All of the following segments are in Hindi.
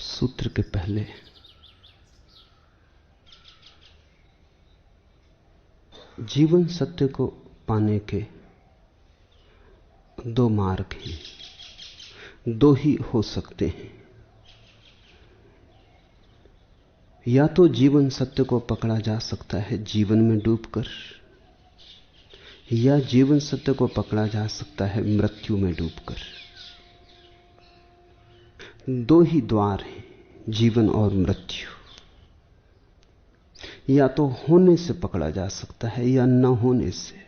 सूत्र के पहले जीवन सत्य को पाने के दो मार्ग हैं, दो ही हो सकते हैं। या तो जीवन सत्य को पकड़ा जा सकता है जीवन में डूबकर, या जीवन सत्य को पकड़ा जा सकता है मृत्यु में डूबकर। दो ही द्वार हैं, जीवन और मृत्यु। या तो होने से पकड़ा जा सकता है या न होने से,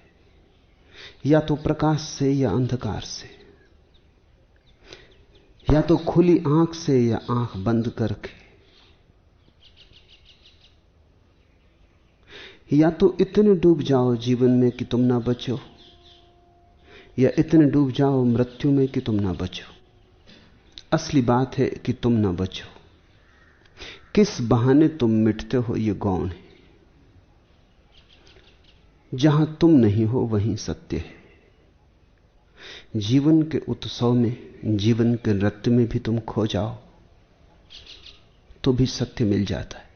या तो प्रकाश से या अंधकार से, या तो खुली आंख से या आंख बंद करके। या तो इतने डूब जाओ जीवन में कि तुम ना बचो, या इतने डूब जाओ मृत्यु में कि तुम ना बचो। असली बात है कि तुम ना बचो। किस बहाने तुम मिटते हो ये गौण है। जहां तुम नहीं हो वहीं सत्य है। जीवन के उत्सव में, जीवन के नृत्य में भी तुम खो जाओ तो भी सत्य मिल जाता है।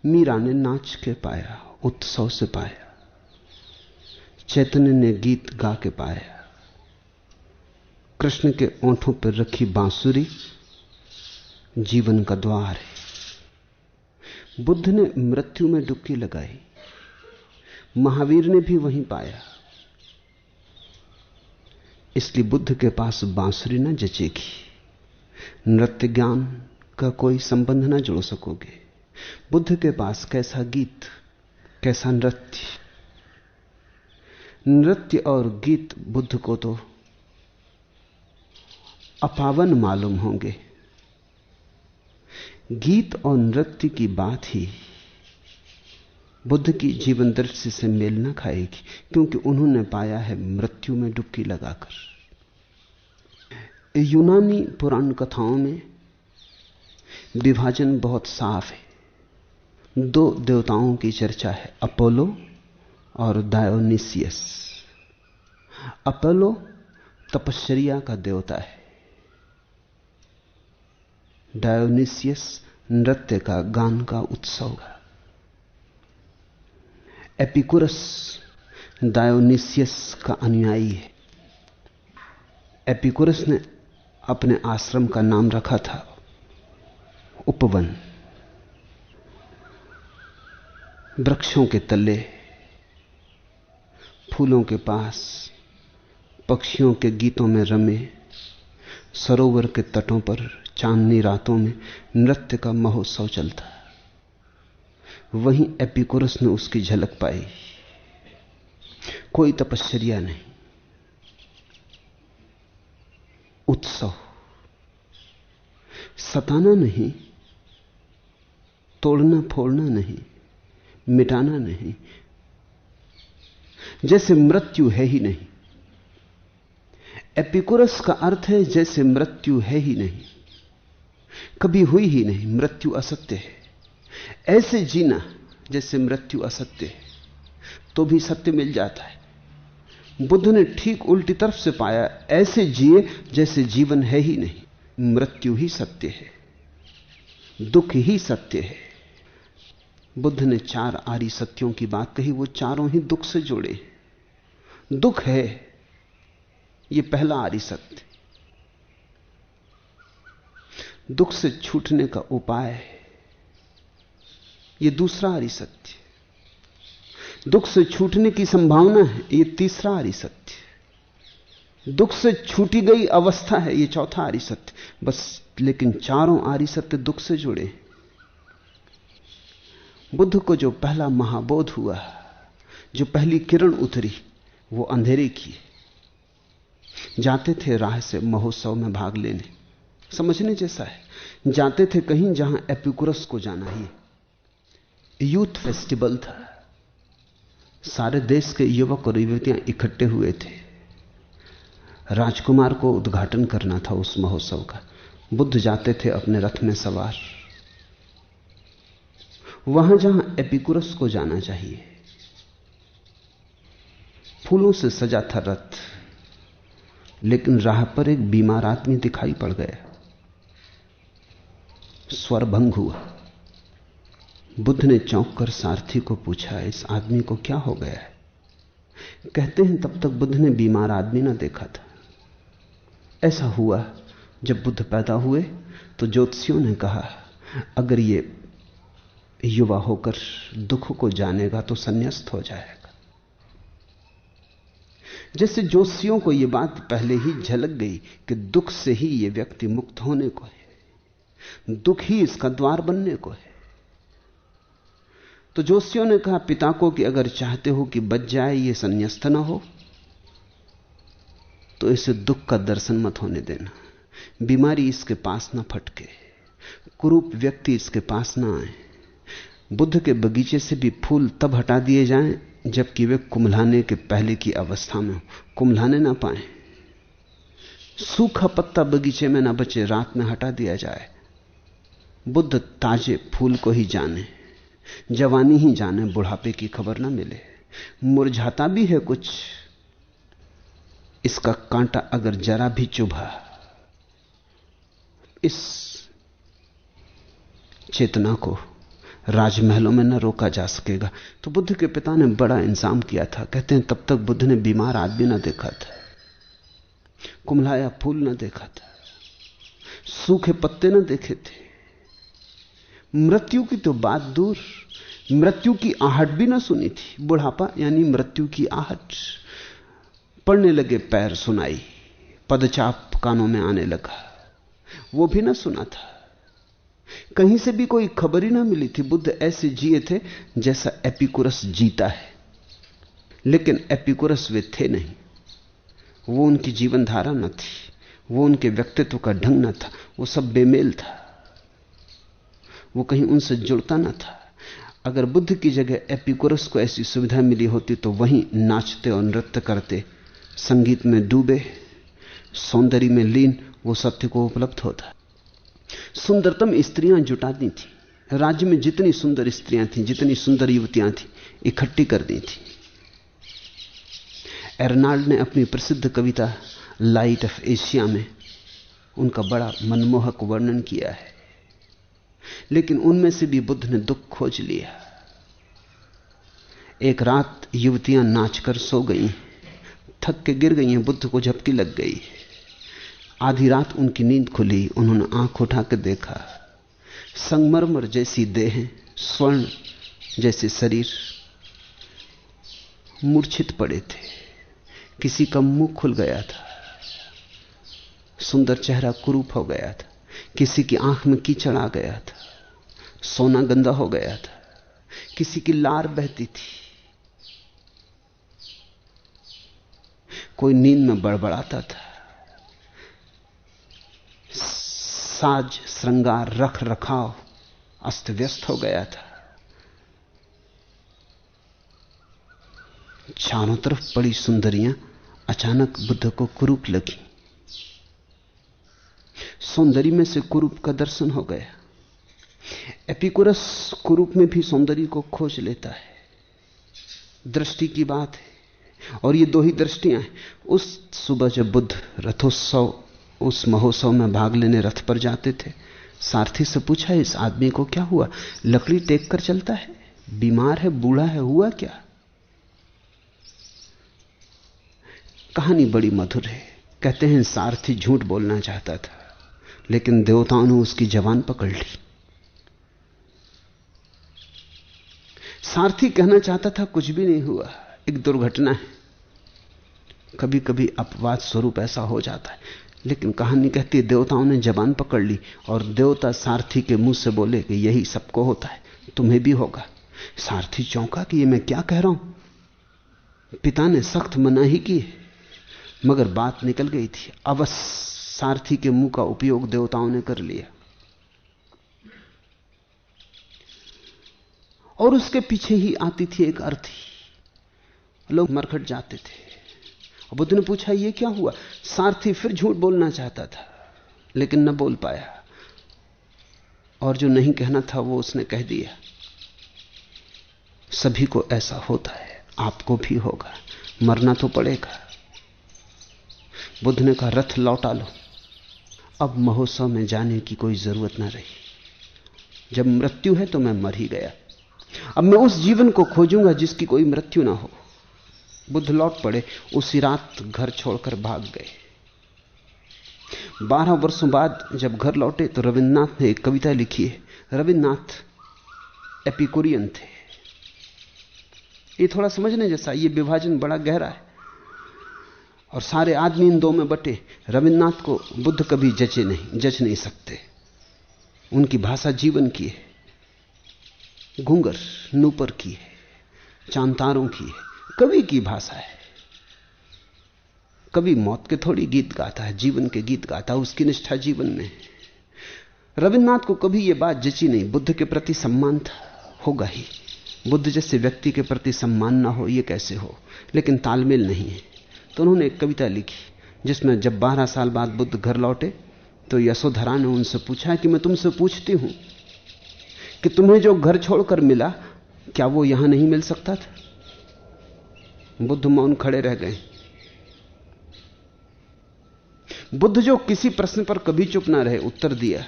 मीरा ने नाच के पाया, उत्सव से पाया। चैतन्य ने गीत गा के पाया। कृष्ण के ओंठों पर रखी बांसुरी जीवन का द्वार है। बुद्ध ने मृत्यु में डुबकी लगाई, महावीर ने भी वहीं पाया। इसलिए बुद्ध के पास बांसुरी न जचेगी, नृत्य ज्ञान का कोई संबंध न जोड़ सकोगे। बुद्ध के पास कैसा गीत, कैसा नृत्य। नृत्य और गीत बुद्ध को तो अपावन मालूम होंगे। गीत और नृत्य की बात ही बुद्ध की जीवन दृष्टि से मेल न खाएगी, क्योंकि उन्होंने पाया है मृत्यु में डुबकी लगाकर। यूनानी पुराण कथाओं में विभाजन बहुत साफ है। दो देवताओं की चर्चा है, अपोलो और डायोनिसियस। अपोलो तपश्चर्या का देवता है, डायोनिसियस नृत्य का, गान का, उत्सव का। एपिकुरस डायोनिसियस का अनुयायी है। एपिकुरस ने अपने आश्रम का नाम रखा था उपवन। वृक्षों के तले, फूलों के पास, पक्षियों के गीतों में रमे, सरोवर के तटों पर चांदनी रातों में नृत्य का महोत्सव चलता। वहीं एपिकुरस ने उसकी झलक पाई। कोई तपश्चर्या नहीं, उत्सव। सताना नहीं, तोड़ना फोड़ना नहीं, मिटाना नहीं। जैसे मृत्यु है ही नहीं। एपिकुरस का अर्थ है जैसे मृत्यु है ही नहीं, कभी हुई ही नहीं। मृत्यु असत्य है। ऐसे जीना जैसे मृत्यु असत्य है, तो भी सत्य मिल जाता है। बुद्ध ने ठीक उल्टी तरफ से पाया, ऐसे जिए जैसे जीवन है ही नहीं। मृत्यु ही सत्य है, दुख ही सत्य है। बुद्ध ने चार आर्य सत्यों की बात कही, वो चारों ही दुख से जुड़े। दुख है ये पहला आर्य सत्य। दुख से छूटने का उपाय है ये दूसरा आर्य सत्य। दुख से छूटने की संभावना है ये तीसरा आर्य सत्य। दुख से छूटी गई अवस्था है ये चौथा आर्य सत्य। बस, लेकिन चारों आर्य सत्य दुख से जुड़े। बुद्ध को जो पहला महाबोध हुआ, जो पहली किरण उतरी, वो अंधेरे की। जाते थे राह से महोत्सव में भाग लेने, समझने जैसा है। जाते थे कहीं जहां एपिकुरस को जाना ही। यूथ फेस्टिवल था, सारे देश के युवक और युवतियां इकट्ठे हुए थे। राजकुमार को उद्घाटन करना था उस महोत्सव का। बुद्ध जाते थे अपने रथ में सवार, वहां जहां एपिकुरस को जाना चाहिए। फूलों से सजा था रथ, लेकिन राह पर एक बीमार आदमी दिखाई पड़ गया। स्वर भंग हुआ। बुद्ध ने चौंक कर सारथी को पूछा, इस आदमी को क्या हो गया है? कहते हैं तब तक बुद्ध ने बीमार आदमी ना देखा था। ऐसा हुआ जब बुद्ध पैदा हुए तो ज्योतिषियों ने कहा, अगर ये युवा होकर दुख को जानेगा तो संन्यास्त हो जाएगा। जैसे ज्योतिषियों को यह बात पहले ही झलक गई कि दुख से ही यह व्यक्ति मुक्त होने को है, दुख ही इसका द्वार बनने को है। तो ज्योतिषियों ने कहा पिता को कि अगर चाहते हो कि बच जाए, ये संन्यास्त ना हो, तो इसे दुख का दर्शन मत होने देना, बीमारी इसके पास ना फटके, कुरूप व्यक्ति इसके पास ना आए। बुद्ध के बगीचे से भी फूल तब हटा दिए जाएं जबकि वे कुम्हलाने के पहले की अवस्था में हो, कुम्हलाने ना पाए। सूखा पत्ता बगीचे में ना बचे, रात में हटा दिया जाए। बुद्ध ताजे फूल को ही जाने, जवानी ही जाने, बुढ़ापे की खबर ना मिले। मुरझाता भी है कुछ, इसका कांटा अगर जरा भी चुभा, इस चेतना को राजमहलों में न रोका जा सकेगा। तो बुद्ध के पिता ने बड़ा इंतजाम किया था। कहते हैं तब तक बुद्ध ने बीमार आदमी ना देखा था, कुम्हलाया फूल ना देखा था, सूखे पत्ते ना देखे थे। मृत्यु की तो बात दूर, मृत्यु की आहट भी ना सुनी थी। बुढ़ापा यानी मृत्यु की आहट। पड़ने लगे पैर सुनाई, पदचाप कानों में आने लगा, वो भी ना सुना था। कहीं से भी कोई खबर ही ना मिली थी। बुद्ध ऐसे जिए थे जैसा एपिकुरस जीता है, लेकिन एपिकुरस वे थे नहीं। वो उनकी जीवन धारा न थी, वो उनके व्यक्तित्व का ढंग न था, वो सब बेमेल था, वो कहीं उनसे जुड़ता न था। अगर बुद्ध की जगह एपिकुरस को ऐसी सुविधा मिली होती तो वहीं नाचते और नृत्य करते, संगीत में डूबे, सौंदर्य में लीन वो सत्य को उपलब्ध होता। सुंदरतम स्त्रियां जुटा दी थी, राज्य में जितनी सुंदर स्त्रियां थीं, जितनी सुंदर युवतियां थीं, इकट्ठी कर दी थी। एर्नाल्ड ने अपनी प्रसिद्ध कविता लाइट ऑफ एशिया में उनका बड़ा मनमोहक वर्णन किया है। लेकिन उनमें से भी बुद्ध ने दुख खोज लिया। एक रात युवतियां नाचकर सो गई, थक के गिर गई हैं, बुद्ध को झपकी लग गई। आधी रात उनकी नींद खुली, उन्होंने आंख उठा के देखा, संगमरमर जैसी देह, स्वर्ण जैसे शरीर मूर्छित पड़े थे। किसी का मुंह खुल गया था, सुंदर चेहरा कुरूप हो गया था, किसी की आंख में कीचड़ आ गया था, सोना गंदा हो गया था, किसी की लार बहती थी, कोई नींद में बड़बड़ाता था। साज श्रृंगार रख रखाव अस्त व्यस्त हो गया था। चारों तरफ बड़ी सुंदरियां अचानक बुद्ध को कुरूप लगी। सौंदर्य में से कुरूप का दर्शन हो गया। एपिकुरस कुरूप में भी सौंदर्य को खोज लेता है, दृष्टि की बात है। और ये दो ही दृष्टियां हैं। उस सुबह जब बुद्ध रथोत्सव, उस महोत्सव में भाग लेने रथ पर जाते थे, सारथी से पूछा, इस आदमी को क्या हुआ? लकड़ी टेक कर चलता है, बीमार है, बूढ़ा है, हुआ क्या? कहानी बड़ी मधुर है। कहते हैं सारथी झूठ बोलना चाहता था, लेकिन देवताओं ने उसकी जबान पकड़ ली। सारथी कहना चाहता था कुछ भी नहीं हुआ, एक दुर्घटना है, कभी कभी अपवाद स्वरूप ऐसा हो जाता है। लेकिन कहानी कहती है देवताओं ने जबान पकड़ ली और देवता सारथी के मुंह से बोले कि यही सबको होता है, तुम्हें भी होगा। सारथी चौंका कि ये मैं क्या कह रहा हूं। पिता ने सख्त मना ही की, मगर बात निकल गई थी। अवश्य सारथी के मुंह का उपयोग देवताओं ने कर लिया और उसके पीछे ही आती थी एक अर्थी। लोग मरखट जाते थे। बुद्ध ने पूछा ये क्या हुआ? सारथी फिर झूठ बोलना चाहता था, लेकिन न बोल पाया, और जो नहीं कहना था वो उसने कह दिया। सभी को ऐसा होता है, आपको भी होगा, मरना तो पड़ेगा। बुद्ध ने कहा रथ लौटा लो, अब महोत्सव में जाने की कोई जरूरत ना रही। जब मृत्यु है तो मैं मर ही गया। अब मैं उस जीवन को खोजूंगा जिसकी कोई मृत्यु ना हो। बुद्ध लौट पड़े, उसी रात घर छोड़कर भाग गए। 12 वर्षों बाद जब घर लौटे तो रविन्द्रनाथ ने एक कविता लिखी है। रविन्द्रनाथ एपिकुरियन थे। ये थोड़ा समझने जैसा, ये विभाजन बड़ा गहरा है और सारे आदमी इन दो में बटे। रविन्द्रनाथ को बुद्ध कभी जज नहीं सकते। उनकी भाषा जीवन की है, घूंगर नूपर की है, चांतारों की है, कवि की भाषा है। कवि मौत के थोड़ी गीत गाता है, जीवन के गीत गाता है, उसकी निष्ठा जीवन में है। रविन्द्रनाथ को कभी यह बात जची नहीं। बुद्ध के प्रति सम्मान था, होगा ही। बुद्ध जैसे व्यक्ति के प्रति सम्मान ना हो यह कैसे हो, लेकिन तालमेल नहीं है। तो उन्होंने एक कविता लिखी जिसमें जब 12 साल बाद बुद्ध घर लौटे तो यशोधरा ने उनसे पूछा कि मैं तुमसे पूछती हूं कि तुम्हें जो घर छोड़कर मिला क्या वो यहां नहीं मिल सकता था? बुद्ध मौन खड़े रह गए। बुद्ध जो किसी प्रश्न पर कभी चुप ना रहे, उत्तर दिया।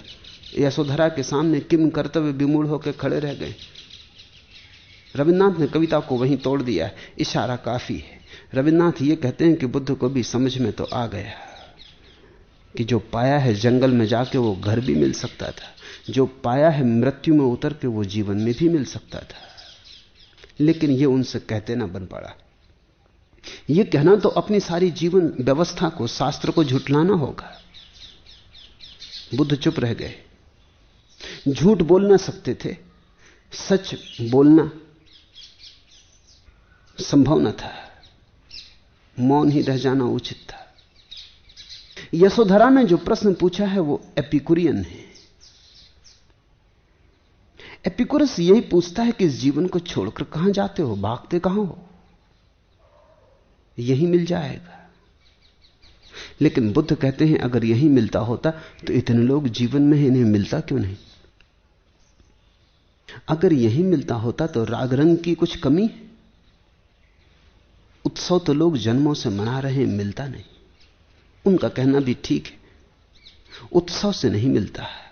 यशोधरा के सामने किम कर्तव्य विमूढ़ होकर खड़े रह गए। रविन्द्रनाथ ने कविता को वहीं तोड़ दिया। इशारा काफी है। रविन्द्रनाथ ये कहते हैं कि बुद्ध को भी समझ में तो आ गया कि जो पाया है जंगल में जाके वो घर भी मिल सकता था, जो पाया है मृत्यु में उतर के वो जीवन में भी मिल सकता था। लेकिन ये उनसे कहते ना बन पड़ा। ये कहना तो अपनी सारी जीवन व्यवस्था को, शास्त्र को झुठलाना होगा। बुद्ध चुप रह गए। झूठ बोल ना सकते थे, सच बोलना संभव न था। मौन ही रह जाना उचित था। यशोधरा ने जो प्रश्न पूछा है वो एपिकुरियन है। एपिकुरस यही पूछता है कि इस जीवन को छोड़कर कहां जाते हो, भागते कहां हो, यही मिल जाएगा। लेकिन बुद्ध कहते हैं अगर यही मिलता होता तो इतने लोग जीवन में इन्हें मिलता क्यों नहीं? अगर यही मिलता होता तो राग रंग की कुछ कमी है? उत्सव तो लोग जन्मों से मना रहे हैं, मिलता नहीं। उनका कहना भी ठीक है, उत्सव से नहीं मिलता है।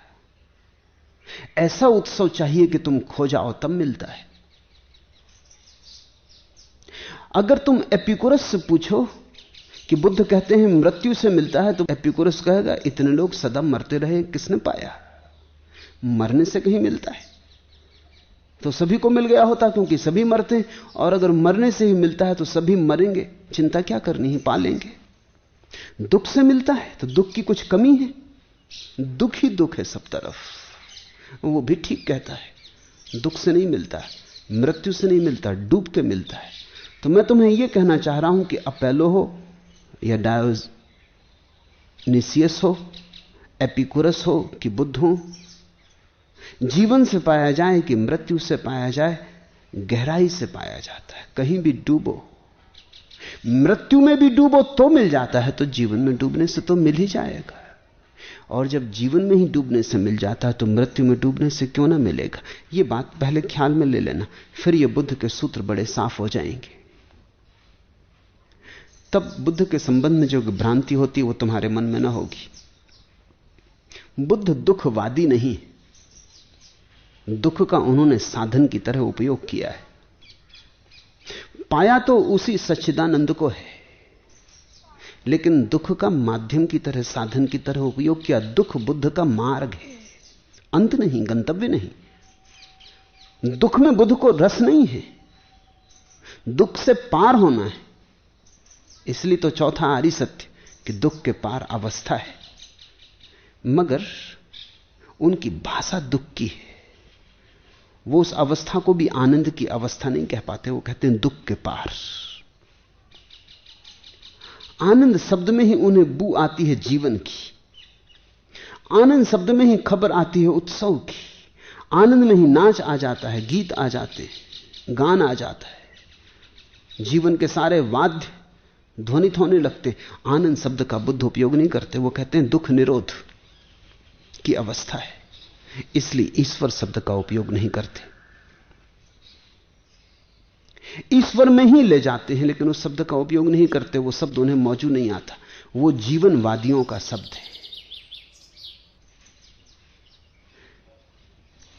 ऐसा उत्सव चाहिए कि तुम खो जाओ तब मिलता है। अगर तुम एपिकुरस से पूछो कि बुद्ध कहते हैं मृत्यु से मिलता है, तो एपिकुरस कहेगा इतने लोग सदा मरते रहे, किसने पाया? मरने से कहीं मिलता है तो सभी को मिल गया होता, क्योंकि सभी मरते हैं। और अगर मरने से ही मिलता है तो सभी मरेंगे, चिंता क्या करनी है, पालेंगे। दुख से मिलता है तो दुख की कुछ कमी है? दुख ही दुख है सब तरफ। वो भी ठीक कहता है, दुख से नहीं मिलता, मृत्यु से नहीं मिलता, डूब के मिलता है। तो मैं तुम्हें यह कहना चाह रहा हूं कि अपेलो हो या डायोनिसियस हो, एपिकुरस हो कि बुद्ध हो, जीवन से पाया जाए कि मृत्यु से पाया जाए, गहराई से पाया जाता है। कहीं भी डूबो, मृत्यु में भी डूबो तो मिल जाता है, तो जीवन में डूबने से तो मिल ही जाएगा। और जब जीवन में ही डूबने से मिल जाता है तो मृत्यु में डूबने से क्यों ना मिलेगा? यह बात पहले ख्याल में ले लेना, फिर ये बुद्ध के सूत्र बड़े साफ हो जाएंगे। तब बुद्ध के संबंध में जो भ्रांति होती है वो तुम्हारे मन में ना होगी। बुद्ध दुखवादी नहीं, दुख का उन्होंने साधन की तरह उपयोग किया है। पाया तो उसी सच्चिदानंद को है, लेकिन दुख का माध्यम की तरह, साधन की तरह उपयोग किया। दुख बुद्ध का मार्ग है, अंत नहीं, गंतव्य नहीं। दुख में बुद्ध को रस नहीं है, दुख से पार होना है। इसलिए तो चौथा आर्य सत्य कि दुख के पार अवस्था है। मगर उनकी भाषा दुख की है। वो उस अवस्था को भी आनंद की अवस्था नहीं कह पाते, वो कहते हैं दुख के पार। आनंद शब्द में ही उन्हें बू आती है जीवन की, आनंद शब्द में ही खबर आती है उत्सव की, आनंद में ही नाच आ जाता है, गीत आ जाते हैं, गान आ जाता है, जीवन के सारे वाद्य ध्वनित होने लगते। आनंद शब्द का बुद्ध उपयोग नहीं करते, वो कहते हैं दुख निरोध की अवस्था है, इसलिए ईश्वर शब्द का उपयोग नहीं करते। ईश्वर में ही ले जाते हैं लेकिन उस शब्द का उपयोग नहीं करते, वो शब्द उन्हें मौजूद नहीं आता। वो जीवनवादियों का शब्द है।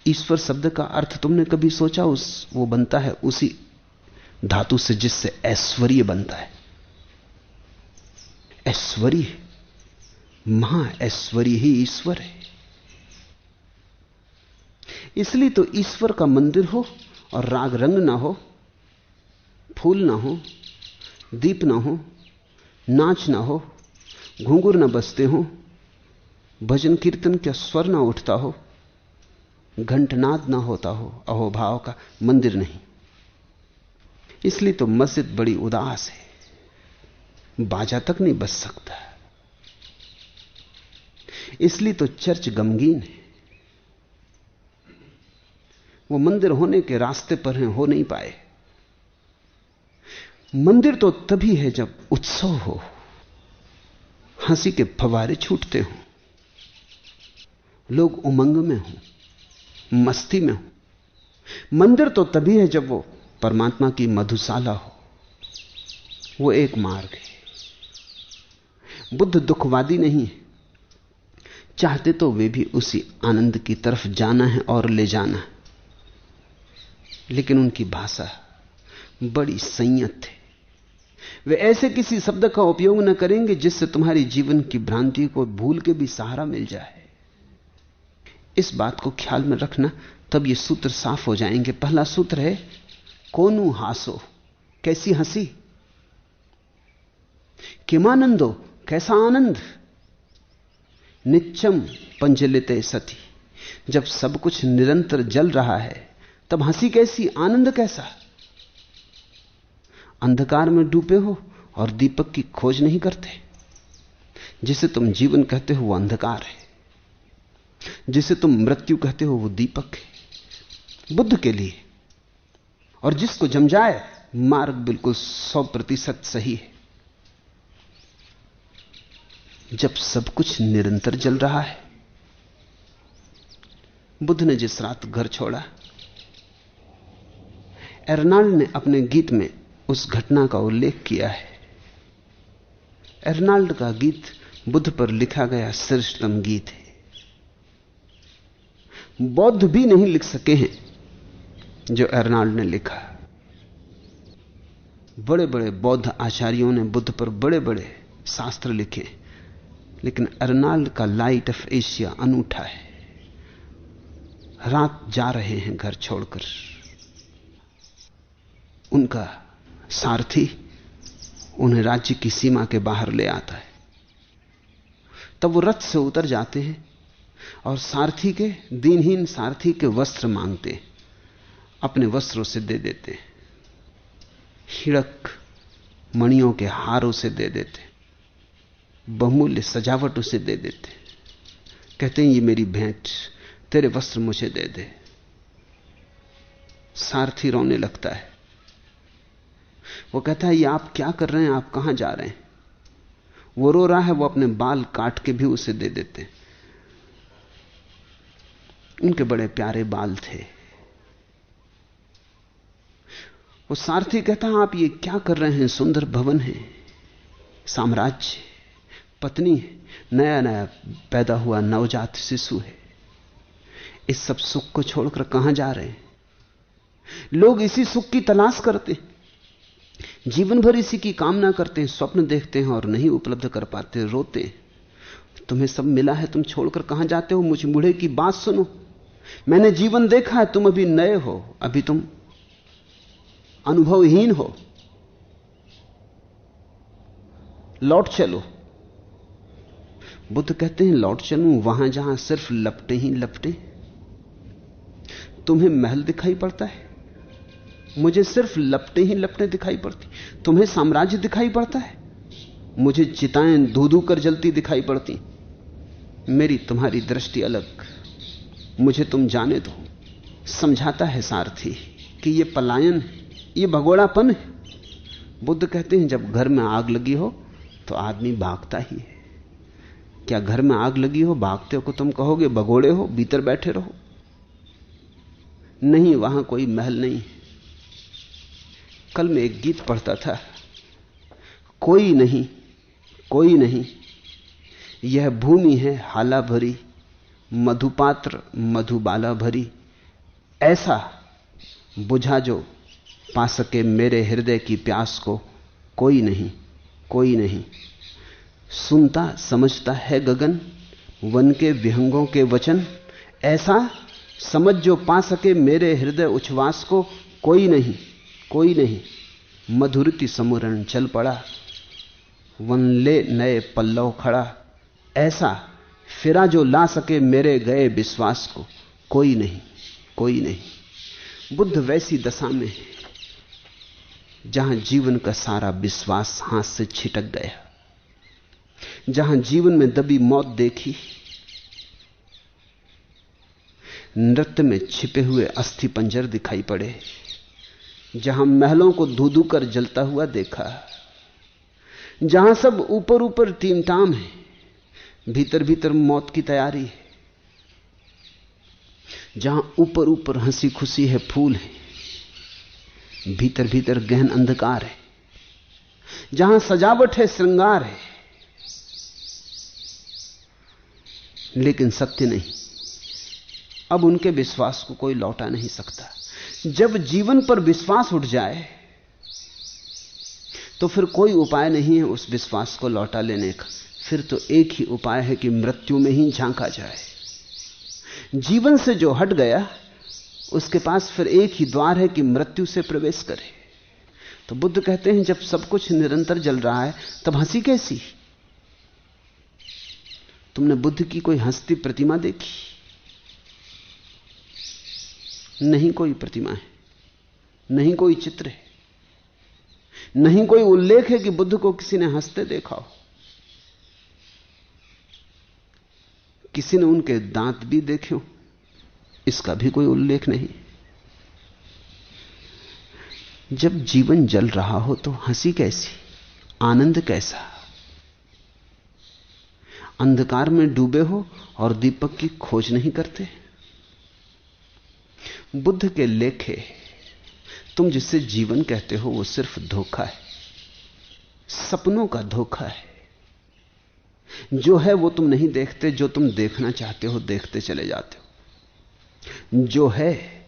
ईश्वर शब्द का अर्थ तुमने कभी सोचा? वो बनता है उसी धातु से जिससे ऐश्वर्य बनता है। ऐश्वर्य, महा ऐश्वर्य ही ईश्वर है। इसलिए तो ईश्वर का मंदिर हो और राग रंग ना हो, फूल ना हो, दीप ना हो, नाच ना हो, घुंघरू ना बजते हो, भजन कीर्तन का स्वर ना उठता हो, घंटनाद ना होता हो, अहोभाव का मंदिर नहीं। इसलिए तो मस्जिद बड़ी उदास है, बाजा तक नहीं बज सकता। इसलिए तो चर्च गमगीन है, वो मंदिर होने के रास्ते पर हैं, हो नहीं पाए। मंदिर तो तभी है जब उत्सव हो, हंसी के फवारे छूटते हो, लोग उमंग में हो, मस्ती में हो। मंदिर तो तभी है जब वो परमात्मा की मधुशाला हो। वो एक मार्ग है। बुद्ध दुखवादी नहीं है, चाहते तो वे भी उसी आनंद की तरफ जाना है और ले जाना है, लेकिन उनकी भाषा बड़ी संयत है। वे ऐसे किसी शब्द का उपयोग न करेंगे जिससे तुम्हारी जीवन की भ्रांति को भूल के भी सहारा मिल जाए। इस बात को ख्याल में रखना, तब ये सूत्र साफ हो जाएंगे। पहला सूत्र है कोनु हासो, कैसी हंसी, किमानंदो, कैसा आनंद, नित्यम पंजलिते सती, जब सब कुछ निरंतर जल रहा है तब हंसी कैसी, आनंद कैसा। अंधकार में डूबे हो और दीपक की खोज नहीं करते। जिसे तुम जीवन कहते हो वो अंधकार है, जिसे तुम मृत्यु कहते हो वो दीपक है बुद्ध के लिए। और जिसको जम जाए, मार्ग बिल्कुल 100% सही है। जब सब कुछ निरंतर जल रहा है। बुद्ध ने जिस रात घर छोड़ा, एर्नाल्ड ने अपने गीत में उस घटना का उल्लेख किया है। एर्नाल्ड का गीत बुद्ध पर लिखा गया श्रेष्ठतम गीत है। बौद्ध भी नहीं लिख सके हैं जो एर्नाल्ड ने लिखा। बड़े बड़े बौद्ध आचार्यों ने बुद्ध पर बड़े बड़े शास्त्र लिखे, लेकिन एर्नाल्ड का लाइट ऑफ एशिया अनूठा है। रात जा रहे हैं घर छोड़कर, उनका सारथी उन्हें राज्य की सीमा के बाहर ले आता है। तब वो रथ से उतर जाते हैं और सारथी के, दीनहीन सारथी के वस्त्र मांगते हैं, अपने वस्त्रों से दे देते हैं, हिड़क मणियों के हारों से दे देते, बहुमूल्य सजावट उसे दे देते, कहते हैं ये मेरी भेंट, तेरे वस्त्र मुझे दे दे। सारथी रोने लगता है। वो कहता है ये आप क्या कर रहे हैं, आप कहां जा रहे हैं। वो रो रहा है, वो अपने बाल काट के भी उसे दे देते। उनके बड़े प्यारे बाल थे। वो सारथी कहता है आप ये क्या कर रहे हैं, सुंदर भवन है, साम्राज्य, पत्नी है, नया नया पैदा हुआ नवजात शिशु है, इस सब सुख को छोड़कर कहां जा रहे हैं। लोग इसी सुख की तलाश करते हैं, जीवन भर इसी की कामना करते हैं, स्वप्न देखते हैं और नहीं उपलब्ध कर पाते, रोते हैं। तुम्हें सब मिला है, तुम छोड़कर कहां जाते हो। मुझ बूढ़े की बात सुनो, मैंने जीवन देखा है, तुम अभी नए हो, अभी तुम अनुभवहीन हो, लौट चलो। बुद्ध कहते हैं लौट चलूं वहां जहां सिर्फ लपटे ही लपटे। तुम्हें महल दिखाई पड़ता है, मुझे सिर्फ लपटे ही लपटे दिखाई पड़ती। तुम्हें साम्राज्य दिखाई पड़ता है, मुझे चिताएं धू धू कर जलती दिखाई पड़ती। मेरी तुम्हारी दृष्टि अलग, मुझे तुम जाने दो। समझाता है सारथी कि यह पलायन है, यह भगोड़ापन है। बुद्ध कहते हैं जब घर में आग लगी हो तो आदमी भागता ही है। क्या घर में आग लगी हो, भागते हो को तुम कहोगे भगोड़े हो, भीतर बैठे रहो? नहीं, वहां कोई महल नहीं। कल मैं एक गीत पढ़ता था, कोई नहीं, कोई नहीं, यह भूमि है हाला भरी, मधुपात्र मधुबाला भरी, ऐसा बुझा जो पा सके मेरे हृदय की प्यास को, कोई नहीं, कोई नहीं। सुनता समझता है गगन वन के विहंगों के वचन, ऐसा समझ जो पा सके मेरे हृदय उच्छ्वास को, कोई नहीं, कोई नहीं। मधुरति समुरण चल पड़ा वन ले नए पल्लव खड़ा, ऐसा फिरा जो ला सके मेरे गए विश्वास को, कोई नहीं, कोई नहीं। बुद्ध वैसी दशा में है जहां जीवन का सारा विश्वास हाथ से छिटक गया, जहां जीवन में दबी मौत देखी, नृत्य में छिपे हुए अस्थि पंजर दिखाई पड़े, जहां महलों को धू धू कर जलता हुआ देखा, जहां सब ऊपर ऊपर तीन टाम है, भीतर भीतर मौत की तैयारी है, जहां ऊपर ऊपर हंसी खुशी है, फूल है, भीतर भीतर गहन अंधकार है, जहां सजावट है, श्रृंगार है, लेकिन सत्य नहीं। अब उनके विश्वास को कोई लौटा नहीं सकता। जब जीवन पर विश्वास उठ जाए तो फिर कोई उपाय नहीं है उस विश्वास को लौटा लेने का। फिर तो एक ही उपाय है कि मृत्यु में ही झांका जाए। जीवन से जो हट गया उसके पास फिर एक ही द्वार है कि मृत्यु से प्रवेश करे। तो बुद्ध कहते हैं जब सब कुछ निरंतर जल रहा है तब हंसी कैसी? तुमने बुद्ध की कोई हंसती प्रतिमा देखी? नहीं कोई प्रतिमा है, नहीं कोई चित्र है, नहीं कोई उल्लेख है कि बुद्ध को किसी ने हंसते देखा हो। किसी ने उनके दांत भी देखे हो, इसका भी कोई उल्लेख नहीं। जब जीवन जल रहा हो तो हंसी कैसी, आनंद कैसा? अंधकार में डूबे हो और दीपक की खोज नहीं करते। बुद्ध के लेखे तुम जिसे जीवन कहते हो वो सिर्फ धोखा है, सपनों का धोखा है। जो है वो तुम नहीं देखते, जो तुम देखना चाहते हो देखते चले जाते हो। जो है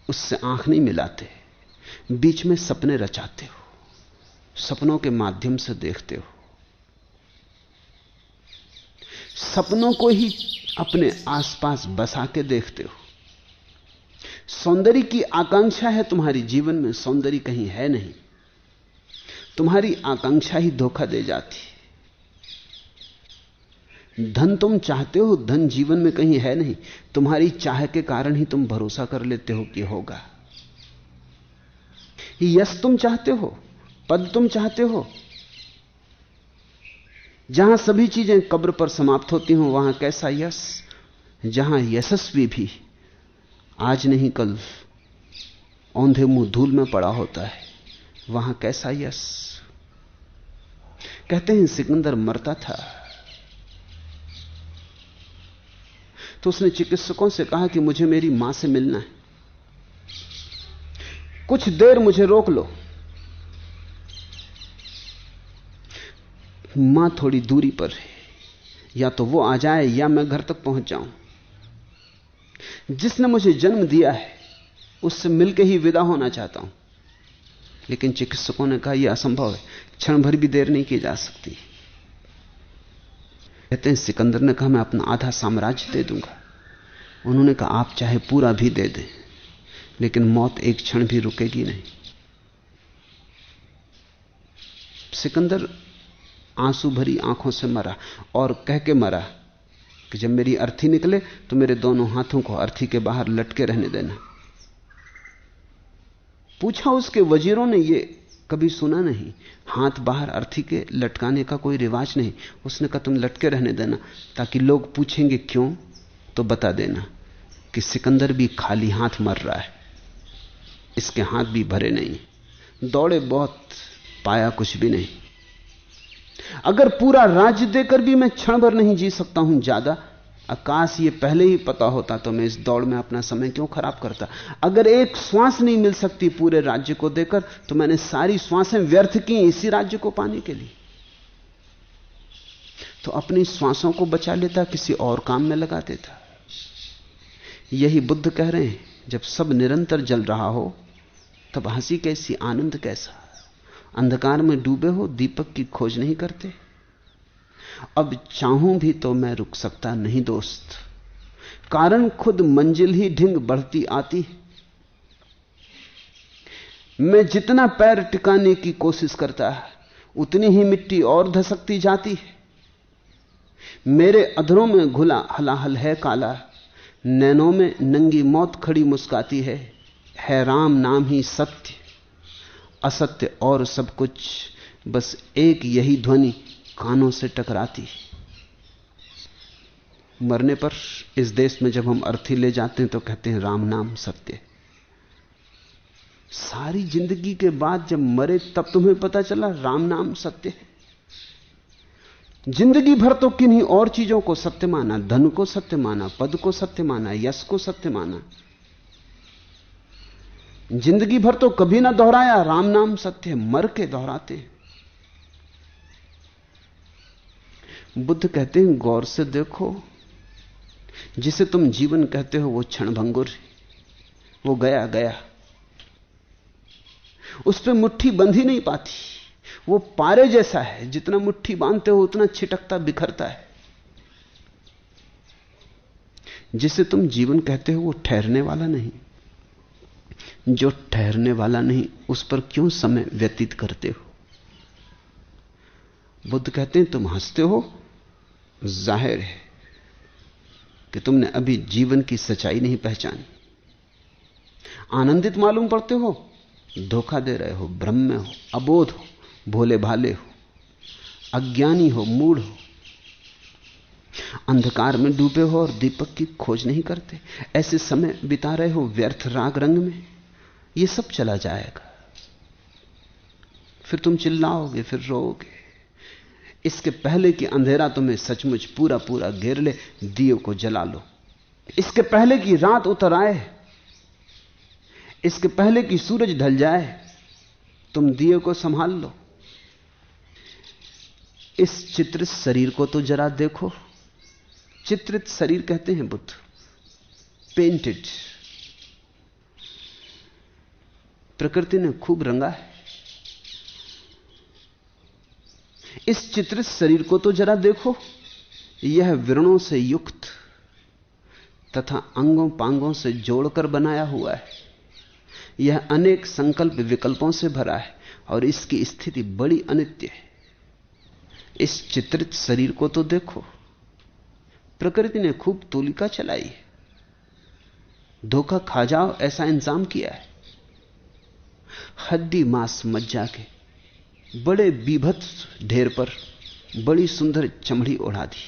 उससे आंख नहीं मिलाते, बीच में सपने रचाते हो, सपनों के माध्यम से देखते हो, सपनों को ही अपने आसपास बसा के देखते हो। सौंदर्य की आकांक्षा है तुम्हारी जीवन में, सौंदर्य कहीं है नहीं। तुम्हारी आकांक्षा ही धोखा दे जाती। धन तुम चाहते हो, धन जीवन में कहीं है नहीं। तुम्हारी चाह के कारण ही तुम भरोसा कर लेते हो कि होगा। यश तुम चाहते हो, पद तुम चाहते हो, जहां सभी चीजें कब्र पर समाप्त होती हो वहां कैसा यश? जहां यशस्वी भी आज नहीं कल औंधे मुंह धूल में पड़ा होता है, वहां कैसा यश? कहते हैं सिकंदर मरता था तो उसने चिकित्सकों से कहा कि मुझे मेरी मां से मिलना है, कुछ देर मुझे रोक लो। मां थोड़ी दूरी पर है, या तो वो आ जाए या मैं घर तक पहुंच जाऊं। जिसने मुझे जन्म दिया है उससे मिलकर ही विदा होना चाहता हूं। लेकिन चिकित्सकों ने कहा यह असंभव है, क्षण भर भी देर नहीं की जा सकती। कहते हैं सिकंदर ने कहा मैं अपना आधा साम्राज्य दे दूंगा। उन्होंने कहा आप चाहे पूरा भी दे दें, लेकिन मौत एक क्षण भी रुकेगी नहीं। सिकंदर आंसू भरी आंखों से मरा और कह के मरा कि जब मेरी अर्थी निकले तो मेरे दोनों हाथों को अर्थी के बाहर लटके रहने देना। पूछा उसके वजीरों ने, ये कभी सुना नहीं, हाथ बाहर अर्थी के लटकाने का कोई रिवाज नहीं। उसने कहा तुम लटके रहने देना, ताकि लोग पूछेंगे क्यों तो बता देना कि सिकंदर भी खाली हाथ मर रहा है, इसके हाथ भी भरे नहीं। दौड़े बहुत, पाया कुछ भी नहीं। अगर पूरा राज्य देकर भी मैं क्षण भर नहीं जी सकता हूं ज्यादा, आकाश ये पहले ही पता होता तो मैं इस दौड़ में अपना समय क्यों खराब करता। अगर एक श्वास नहीं मिल सकती पूरे राज्य को देकर तो मैंने सारी श्वासें व्यर्थ की इसी राज्य को पाने के लिए। तो अपनी श्वासों को बचा लेता, किसी और काम में लगा देता। यही बुद्ध कह रहे हैं जब सब निरंतर जल रहा हो तब हंसी कैसी, आनंद कैसा? अंधकार में डूबे हो, दीपक की खोज नहीं करते? अब चाहूं भी तो मैं रुक सकता नहीं दोस्त, कारण खुद मंजिल ही ढिंग बढ़ती आती है। मैं जितना पैर टिकाने की कोशिश करता है उतनी ही मिट्टी और धसकती जाती है। मेरे अधरों में घुला हलाहल है काला, नैनों में नंगी मौत खड़ी मुस्काती है राम नाम ही सत्य, असत्य और सब कुछ बस एक यही ध्वनि कानों से टकराती है। मरने पर इस देश में जब हम अर्थी ले जाते हैं तो कहते हैं राम नाम सत्य। सारी जिंदगी के बाद जब मरे तब तुम्हें पता चला राम नाम सत्य है। जिंदगी भर तो किन्हीं और चीजों को सत्य माना, धन को सत्य माना, पद को सत्य माना, यश को सत्य माना। जिंदगी भर तो कभी ना दोहराया राम नाम सत्य है, मर के दोहराते हैं। बुद्ध कहते हैं गौर से देखो, जिसे तुम जीवन कहते हो वो क्षणभंगुर है, वो गया गया, उस पर मुट्ठी बंध ही नहीं पाती। वो पारे जैसा है, जितना मुट्ठी बांधते हो उतना छिटकता बिखरता है। जिसे तुम जीवन कहते हो वो ठहरने वाला नहीं। जो ठहरने वाला नहीं उस पर क्यों समय व्यतीत करते हो? बुद्ध कहते हैं तुम हंसते हो, जाहिर है कि तुमने अभी जीवन की सच्चाई नहीं पहचानी। आनंदित मालूम पड़ते हो, धोखा दे रहे हो, भ्रम में हो, अबोध हो, भोले भाले हो, अज्ञानी हो, मूढ़ हो, अंधकार में डूबे हो और दीपक की खोज नहीं करते। ऐसे समय बिता रहे हो व्यर्थ राग रंग में। यह सब चला जाएगा, फिर तुम चिल्लाओगे, फिर रोओगे। इसके पहले कि अंधेरा तुम्हें सचमुच पूरा पूरा घेर ले, दिए को जला लो। इसके पहले कि रात उतर आए, इसके पहले कि सूरज ढल जाए, तुम दिए को संभाल लो। इस चित्रित शरीर को तो जरा देखो। चित्रित शरीर कहते हैं बुद्ध, पेंटेड। प्रकृति ने खूब रंगा है। इस चित्रित शरीर को तो जरा देखो। यह विरणों से युक्त तथा अंगों पांगों से जोड़कर बनाया हुआ है। यह अनेक संकल्प विकल्पों से भरा है और इसकी स्थिति बड़ी अनित्य है। इस चित्रित शरीर को तो देखो। प्रकृति ने खूब तूलिका चलाई है, धोखा खा जाओ ऐसा इंतजाम किया है। हड्डी मांस मज्जा के बड़े बीभत्स ढेर पर बड़ी सुंदर चमड़ी ओढ़ा दी।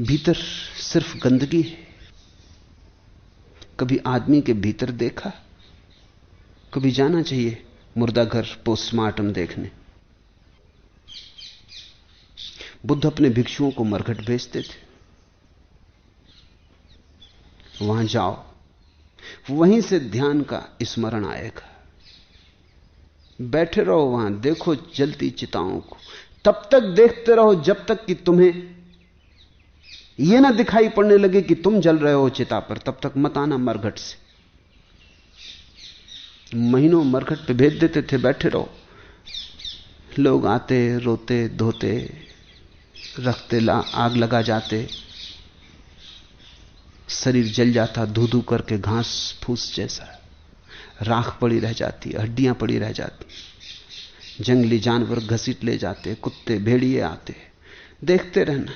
भीतर सिर्फ गंदगी है। कभी आदमी के भीतर देखा? कभी जाना चाहिए मुर्दा घर पोस्टमार्टम देखने। बुद्ध अपने भिक्षुओं को मरघट भेजते थे, वहां जाओ, वहीं से ध्यान का स्मरण आएगा। बैठे रहो वहां, देखो जलती चिताओं को। तब तक देखते रहो जब तक कि तुम्हें यह ना दिखाई पड़ने लगे कि तुम जल रहे हो चिता पर। तब तक मत आना मरघट से। महीनों मरघट पे भेज देते थे, बैठे रहो। लोग आते, रोते, धोते, रखते, आग लगा जाते, शरीर जल जाता धू धू करके, घास फूस जैसा, राख पड़ी रह जाती, हड्डियां पड़ी रह जाती। जंगली जानवर घसीट ले जाते, कुत्ते भेड़िए आते। देखते रहना,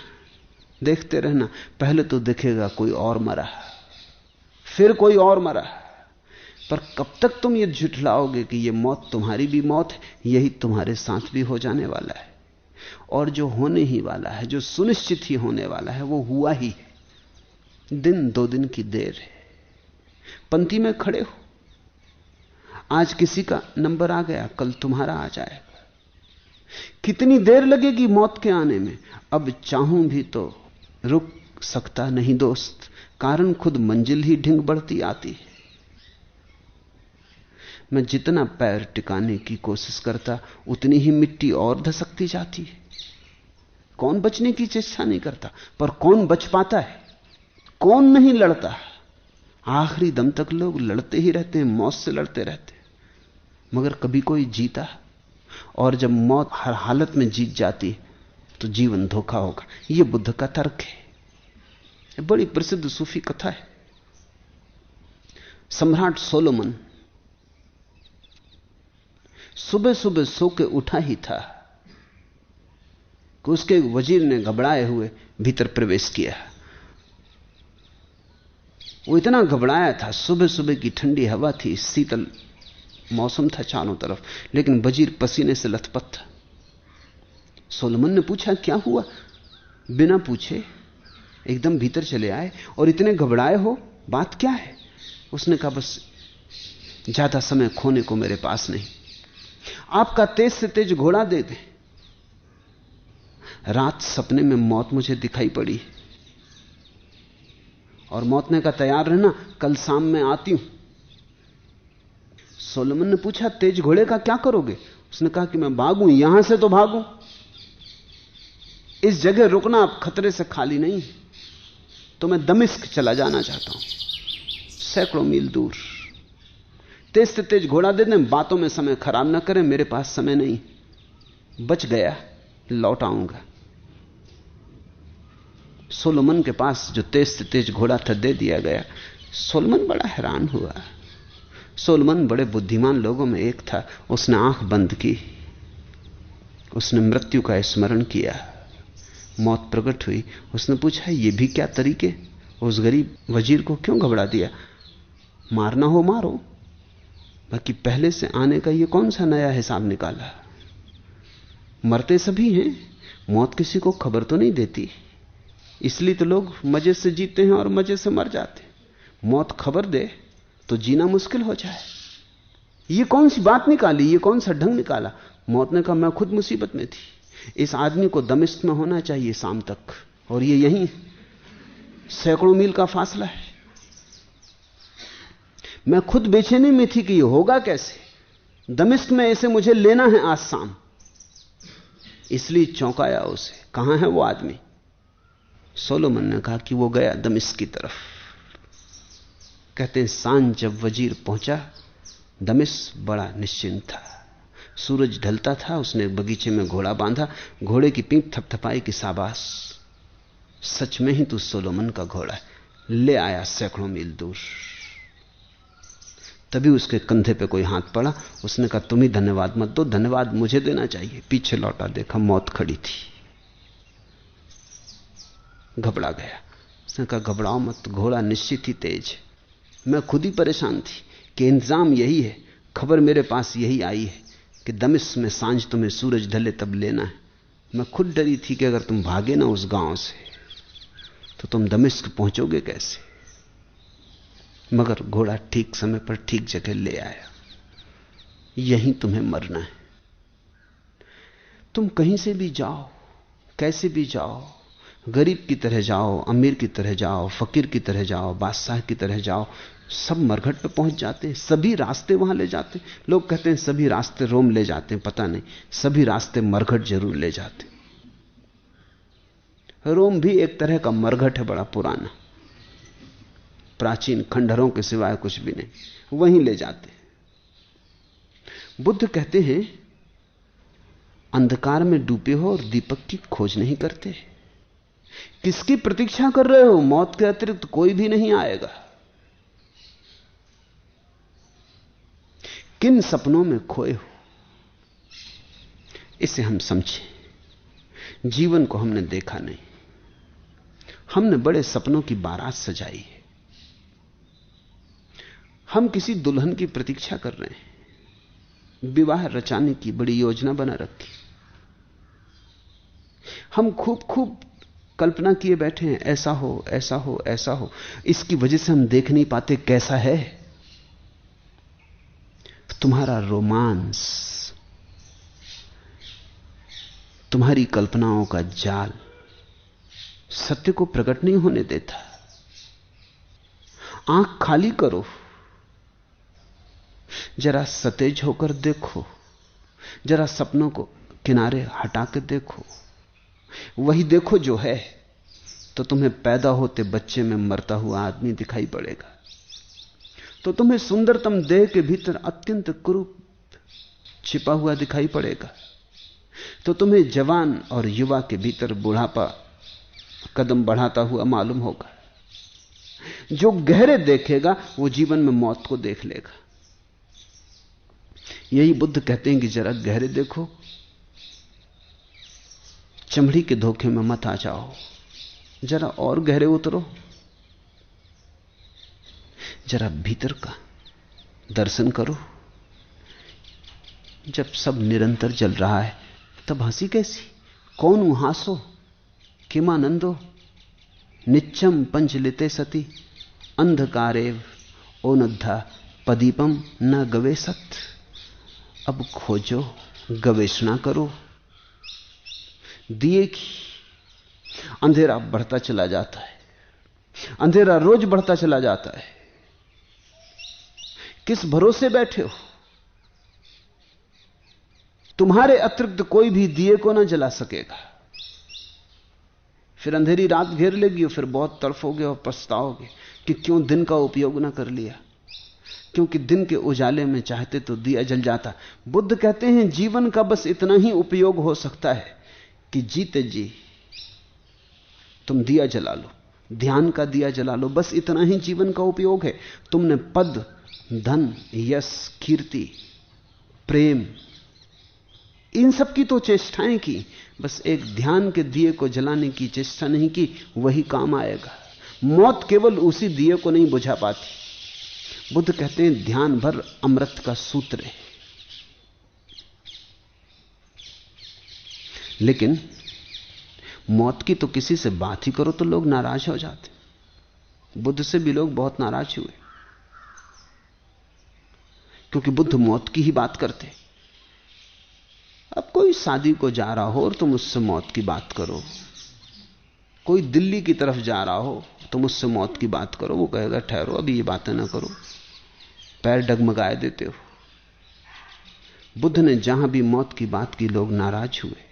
देखते रहना। पहले तो दिखेगा कोई और मरा, फिर कोई और मरा। पर कब तक तुम ये झुठलाओगे कि ये मौत तुम्हारी भी मौत है, यही तुम्हारे साथ भी हो जाने वाला है। और जो होने ही वाला है, जो सुनिश्चित ही होने वाला है, वो हुआ ही है। दिन 2 दिन की देर है। पंक्ति में खड़े हो, आज किसी का नंबर आ गया, कल तुम्हारा आ जाएगा। कितनी देर लगेगी मौत के आने में? अब चाहूं भी तो रुक सकता नहीं दोस्त, कारण खुद मंजिल ही ढिंग बढ़ती आती है। मैं जितना पैर टिकाने की कोशिश करता उतनी ही मिट्टी और धसकती जाती है। कौन बचने की चेष्टा नहीं करता? पर कौन बच पाता है? कौन नहीं लड़ता? आखिरी दम तक लोग लड़ते ही रहते हैं, मौत से लड़ते रहते हैं, मगर कभी कोई जीता। और जब मौत हर हालत में जीत जाती तो जीवन धोखा होगा। यह बुद्ध का तर्क है। बड़ी प्रसिद्ध सूफी कथा है। सम्राट सोलोमन सुबह सुबह सो के उठा ही था कि उसके वजीर ने घबराए हुए भीतर प्रवेश किया। वो इतना घबराया था, सुबह सुबह की ठंडी हवा थी, शीतल मौसम था चारों तरफ, लेकिन वजीर पसीने से लथपथ था। सोलोमन ने पूछा क्या हुआ? बिना पूछे एकदम भीतर चले आए और इतने घबराए हो, बात क्या है? उसने कहा बस ज्यादा समय खोने को मेरे पास नहीं, आपका तेज से तेज घोड़ा दे दे। रात सपने में मौत मुझे दिखाई पड़ी और मौत ने कहा तैयार रहना, कल शाम में आती हूं। सोलोमन ने पूछा तेज घोड़े का क्या करोगे? उसने कहा कि मैं भागूं, यहां से तो भागूं, इस जगह रुकना अब खतरे से खाली नहीं, तो मैं दमिश्क चला जाना चाहता हूं, सैकड़ों मील दूर। तेज से तेज घोड़ा दे दें, बातों में समय खराब ना करें, मेरे पास समय नहीं। बच गया, लौट आऊंगा। सोलोमन के पास जो तेज से तेज घोड़ा था दे दिया गया। सोलोमन बड़ा हैरान हुआ। सोलोमन बड़े बुद्धिमान लोगों में एक था। उसने आंख बंद की, उसने मृत्यु का स्मरण किया, मौत प्रकट हुई। उसने पूछा ये भी क्या तरीके? उस गरीब वजीर को क्यों घबरा दिया? मारना हो मारो, बाकी पहले से आने का ये कौन सा नया हिसाब निकाला? मरते सभी हैं, मौत किसी को खबर तो नहीं देती, इसलिए तो लोग मजे से जीते हैं और मजे से मर जाते हैं। मौत खबर दे तो जीना मुश्किल हो जाए। ये कौन सी बात निकाली, ये कौन सा ढंग निकाला? मौत ने कहा मैं खुद मुसीबत में थी, इस आदमी को दमिश्क में होना चाहिए शाम तक, और ये यहीं सैकड़ों मील का फासला है। मैं खुद बेचैनी में थी कि ये होगा कैसे, दमिश्क में इसे मुझे लेना है आज शाम, इसलिए चौंकाया उसे। कहां है वो आदमी? सोलोमन ने कहा कि वो गया दमिश्क की तरफ। कहते हैं सांझ जब वजीर पहुंचा, दमिश्क बड़ा निश्चिंत था, सूरज ढलता था। उसने बगीचे में घोड़ा बांधा, घोड़े की पीठ थपथपाई कि शाबाश, सच में ही तू सोलोमन का घोड़ा है। ले आया सैकड़ों मील दूर। तभी उसके कंधे पे कोई हाथ पड़ा। उसने कहा तुम ही धन्यवाद मत दो, धन्यवाद मुझे देना चाहिए। पीछे लौटा, देखा मौत खड़ी थी। घबरा गया। उसने कहा घबराओ मत, घोड़ा निश्चित ही तेज। मैं खुद ही परेशान थी कि इंतजाम यही है, खबर मेरे पास यही आई है कि दमिश्क में सांझ तुम्हें सूरज ढले तब लेना है। मैं खुद डरी थी कि अगर तुम भागे ना उस गांव से तो तुम दमिश्क पहुंचोगे कैसे, मगर घोड़ा ठीक समय पर ठीक जगह ले आया। यहीं तुम्हें मरना है। तुम कहीं से भी जाओ, कैसे भी जाओ, गरीब की तरह जाओ, अमीर की तरह जाओ, फकीर की तरह जाओ, बादशाह की तरह जाओ, सब मरघट पे पहुंच जाते हैं। सभी रास्ते वहां ले जाते हैं। लोग कहते हैं सभी रास्ते रोम ले जाते हैं, पता नहीं, सभी रास्ते मरघट जरूर ले जाते। रोम भी एक तरह का मरघट है, बड़ा पुराना, प्राचीन, खंडहरों के सिवाय कुछ भी नहीं, वहीं ले जाते। बुद्ध कहते हैं अंधकार में डूबे हो और दीपक की खोज नहीं करते। किसकी प्रतीक्षा कर रहे हो? मौत के अतिरिक्त कोई भी नहीं आएगा। किन सपनों में खोए हो, इसे हम समझें। जीवन को हमने देखा नहीं, हमने बड़े सपनों की बारात सजाई है। हम किसी दुल्हन की प्रतीक्षा कर रहे हैं, विवाह रचाने की बड़ी योजना बना रखी। हम खूब खूब कल्पना किए बैठे हैं, ऐसा हो, ऐसा हो, ऐसा हो। इसकी वजह से हम देख नहीं पाते कैसा है। तुम्हारा रोमांस, तुम्हारी कल्पनाओं का जाल सत्य को प्रकट नहीं होने देता। आंख खाली करो, जरा सतेज होकर देखो, जरा सपनों को किनारे हटा के देखो। वही देखो जो है, तो तुम्हें पैदा होते बच्चे में मरता हुआ आदमी दिखाई पड़ेगा। तो तुम्हें सुंदरतम देह के भीतर अत्यंत कुरूप छिपा हुआ दिखाई पड़ेगा। तो तुम्हें जवान और युवा के भीतर बुढ़ापा कदम बढ़ाता हुआ मालूम होगा। जो गहरे देखेगा वो जीवन में मौत को देख लेगा। यही बुद्ध कहते हैं कि जरा गहरे देखो, चमड़ी के धोखे में मत आ जाओ, जरा और गहरे उतरो, जरा भीतर का दर्शन करो। जब सब निरंतर जल रहा है तब हंसी कैसी? कौन हासो किमानंदो नित्यम पंचलिते सती अंधकारेव ओनद्धा पदीपम न गवेसत। अब खोजो, गवेषणा करो दिए की। अंधेरा बढ़ता चला जाता है, अंधेरा रोज बढ़ता चला जाता है। किस भरोसे बैठे हो? तुम्हारे अतिरिक्त कोई भी दिए को ना जला सकेगा। फिर अंधेरी रात घेर लेगी और फिर बहुत तड़फोगे और पछताओगे कि क्यों दिन का उपयोग ना कर लिया, क्योंकि दिन के उजाले में चाहते तो दिया जल जाता। बुद्ध कहते हैं जीवन का बस इतना ही उपयोग हो सकता है कि जीते जी तुम दिया जला लो, ध्यान का दिया जला लो। बस इतना ही जीवन का उपयोग है। तुमने पद, धन, यश, कीर्ति, प्रेम, इन सब की तो चेष्टाएं की, बस एक ध्यान के दिए को जलाने की चेष्टा नहीं की। वही काम आएगा। मौत केवल उसी दिए को नहीं बुझा पाती। बुद्ध कहते हैं ध्यान भर अमृत का सूत्र है। लेकिन मौत की तो किसी से बात ही करो तो लोग नाराज हो जाते। बुद्ध से भी लोग बहुत नाराज हुए, क्योंकि बुद्ध मौत की ही बात करते। अब कोई शादी को जा रहा हो और तुम उससे मौत की बात करो, कोई दिल्ली की तरफ जा रहा हो तुम उससे मौत की बात करो, वो कहेगा ठहरो अभी ये बातें ना करो, पैर डगमगाए देते हो। बुद्ध ने जहां भी मौत की बात की लोग नाराज हुए।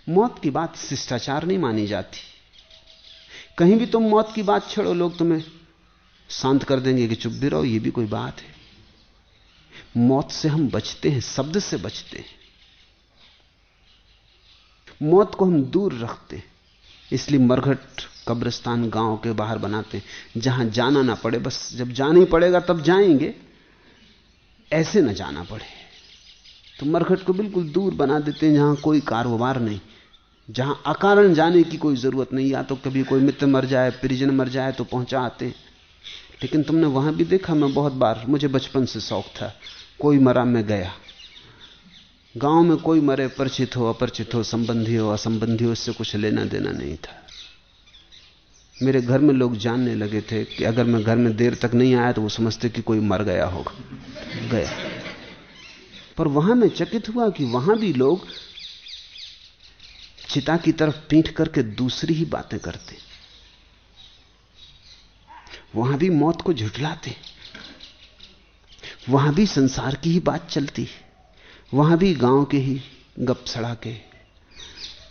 मौत की बात शिष्टाचार नहीं मानी जाती। कहीं भी तुम मौत की बात छेड़ो लोग तुम्हें शांत कर देंगे कि चुप भी रहो, ये भी कोई बात है। मौत से हम बचते हैं, शब्द से बचते हैं। मौत को हम दूर रखते हैं, इसलिए मरघट कब्रिस्तान गांव के बाहर बनाते हैं, जहां जाना ना पड़े। बस जब जाना ही पड़ेगा तब जाएंगे, ऐसे ना जाना पड़े। तो मरघट को बिल्कुल दूर बना देते हैं, जहां कोई कारोबार नहीं, जहां अकारण जाने की कोई जरूरत नहीं। या तो कभी कोई मित्र मर जाए, परिजन मर जाए तो पहुंचा आते। लेकिन तुमने वहां भी देखा, मैं बहुत बार, मुझे बचपन से शौक था, कोई मरा मैं गया। गांव में कोई मरे, परिचित हो अपरिचित हो, संबंधी हो असंबंधी हो, इससे कुछ लेना देना नहीं था। मेरे घर में लोग जानने लगे थे कि अगर मैं घर में देर तक नहीं आया तो वो समझते कि कोई मर गया होगा, गया। पर वहां मैं चकित हुआ कि वहां भी लोग चिता की तरफ पीठ करके दूसरी ही बातें करते, वहां भी मौत को झुठलाते, वहां भी संसार की ही बात चलती, वहां भी गांव के ही गप सड़ाके,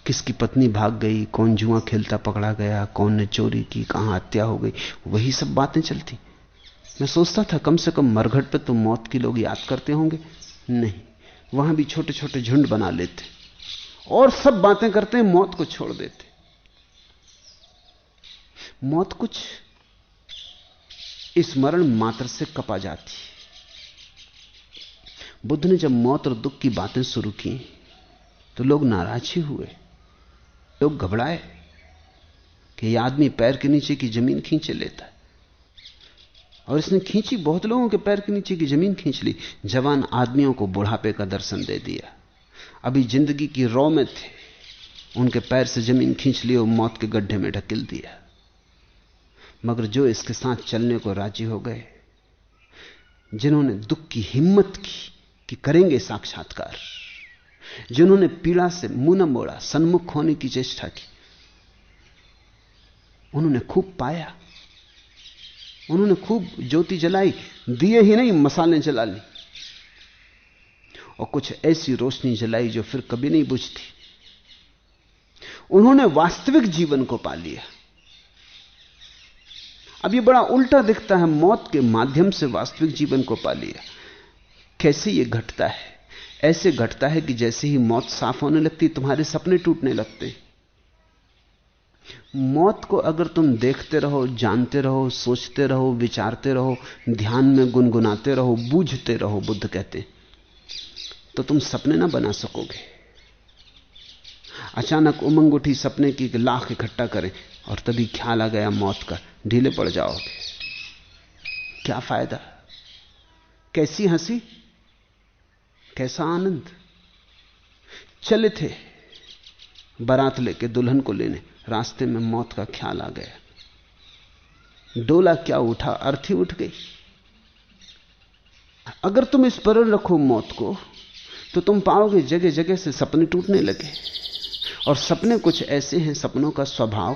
किसकी पत्नी भाग गई, कौन जुआ खेलता पकड़ा गया, कौन ने चोरी की, कहां हत्या हो गई, वही सब बातें चलती। मैं सोचता था कम से कम मरघट पे तो मौत की लोग याद करते होंगे। नहीं, वहां भी छोटे छोटे झुंड बना लेते और सब बातें करते हैं, मौत को छोड़ देते। मौत कुछ स्मरण मात्र से कपा जाती। बुद्ध ने जब मौत और दुख की बातें शुरू की तो लोग नाराज ही हुए, लोग घबराए कि यह आदमी पैर के नीचे की जमीन खींचे लेता है। और इसने खींची, बहुत लोगों के पैर के नीचे की जमीन खींच ली। जवान आदमियों को बुढ़ापे का दर्शन दे दिया, अभी जिंदगी की रौ में थे, उनके पैर से जमीन खींच ली और मौत के गड्ढे में ढकेल दिया। मगर जो इसके साथ चलने को राजी हो गए, जिन्होंने दुख की हिम्मत की कि करेंगे साक्षात्कार, जिन्होंने पीड़ा से मुंह न मोड़ा, सन्मुख होने की चेष्टा की, उन्होंने खूब पाया, उन्होंने खूब ज्योति जलाई, दिए ही नहीं मसालें जला ली, और कुछ ऐसी रोशनी जलाई जो फिर कभी नहीं बुझती। उन्होंने वास्तविक जीवन को पा लिया। अब ये बड़ा उल्टा दिखता है, मौत के माध्यम से वास्तविक जीवन को पा लिया। कैसे ये घटता है? ऐसे घटता है कि जैसे ही मौत साफ होने लगती तुम्हारे सपने टूटने लगते। मौत को अगर तुम देखते रहो, जानते रहो, सोचते रहो, विचारते रहो, ध्यान में गुनगुनाते रहो, बूझते रहो, बुद्ध कहते हैं, तो तुम सपने ना बना सकोगे। अचानक उमंग उठी सपने की कि लाख इकट्ठा करें, और तभी ख्याल आ गया मौत का, ढीले पड़ जाओगे। क्या फायदा? कैसी हंसी, कैसा आनंद। चले थे बारात लेके दुल्हन को लेने, रास्ते में मौत का ख्याल आ गया। डोला क्या उठा, अर्थी उठ गई। अगर तुम स्मरण रखो मौत को, तो तुम पाओगे जगह जगह से सपने टूटने लगे। और सपने कुछ ऐसे हैं, सपनों का स्वभाव